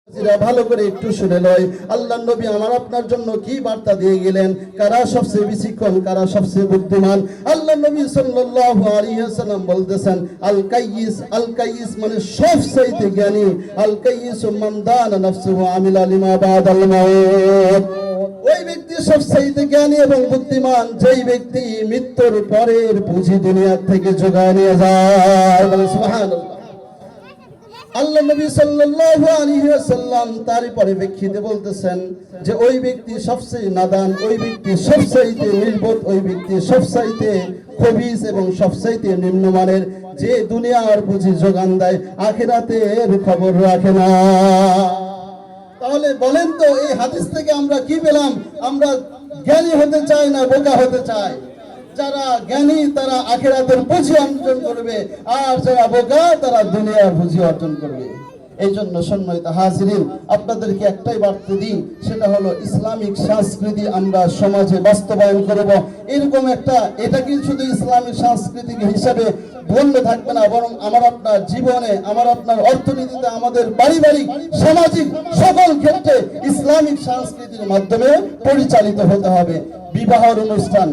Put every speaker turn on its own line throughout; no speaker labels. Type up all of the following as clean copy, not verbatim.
ভালো করে একটু শুনে লয়, আল্লাহর নবী আমার আপনার জন্য কি বার্তা দিয়ে গেলেন, কারা সবচেয়ে বিচক্ষণ, কারা সবচেয়ে বুদ্ধিমান। আল্লাহর নবী সাল্লাল্লাহু আলাইহি ওয়াসাল্লাম বলতেছেন, আল কাইয়িস মানে সবচেয়ে জ্ঞানী। আল কাইয়িস মান দানা নাফসুহু আমিলা লিমা বাদাল মাউত। ওই ব্যক্তি সবচেয়ে জ্ঞানী এবং বুদ্ধিমান যেই ব্যক্তি মৃত্যুর পরের পুঁজি দুনিয়া থেকে জোগাড় নিয়ে যায়। বলে সুবহানাল্লাহ। আল্লাহ নবী সাল্লাল্লাহু আলাইহি ওয়াসাল্লাম তারই পরিপ্রেক্ষিতে বলতেছেন যে ওই ব্যক্তি সবচেয়ে নাদান, ওই ব্যক্তি সবচেয়ে নির্বোধ, ওই ব্যক্তি সবচেয়ে খবিস এবং সবচেয়ে নিম্নমানের, যে দুনিয়ার পুঁজি যোগান দেয় আখিরাতের খবর রাখে না। তাহলে বলেন তো এই হাদিস থেকে আমরা কি পেলাম? আমরা জ্ঞানী হতে চাই না বোকা হতে চাই? যারা জ্ঞানী তারা আখিরাতের পুঁজি অর্জন করবে, আর যারা বোকা তারা দুনিয়ার পুঁজি অর্জন করবে। এই জন্য সম্মানিত হাজিরিন, আপনাদেরকে একটাই বার্তা দিই, সেটা হলো ইসলামিক সংস্কৃতি আমরা সমাজে বাস্তবায়ন করব। এরকম একটা, এটা কি শুধু ইসলামিক সাংস্কৃতিক হিসাবে বন্ধ থাকবে না, বরং আমার আপনার জীবনে, আমার আপনার অর্থনীতিতে, আমাদের পারিবারিক সামাজিক সকল ক্ষেত্রে ইসলামিক সংস্কৃতির মাধ্যমে পরিচালিত হতে হবে। বিবাহের অনুষ্ঠান,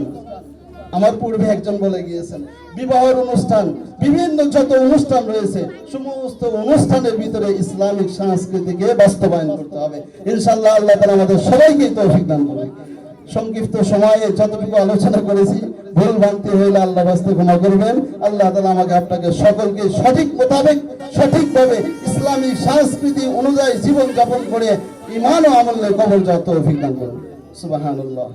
আমার পূর্বে একজন বলে গিয়েছেন, বিবাহের অনুষ্ঠান, বিভিন্ন যত অনুষ্ঠান রয়েছে সমস্ত অনুষ্ঠানের ভিতরে ইসলামিক সংস্কৃতিকে বাস্তবায়ন করতে হবে। ইনশাআল্লাহ আল্লাহ তাআলা আমাদের সবাইকে তৌফিক দান করুন। সংক্ষিপ্ত সময়ে যতটুকু আলোচনা করেছি ভুল ভ্রান্তি হইলে আল্লাহ বাস্তে ক্ষমা করবেন। আল্লাহ তাআলা আমাকে আপনাকে সকলকে সঠিক মোতাবেক সঠিকভাবে ইসলামিক সংস্কৃতি অনুযায়ী জীবন যাপন করে ঈমান ও আমলে কবুল করার তৌফিক দান করুন। সুবহানাল্লাহ।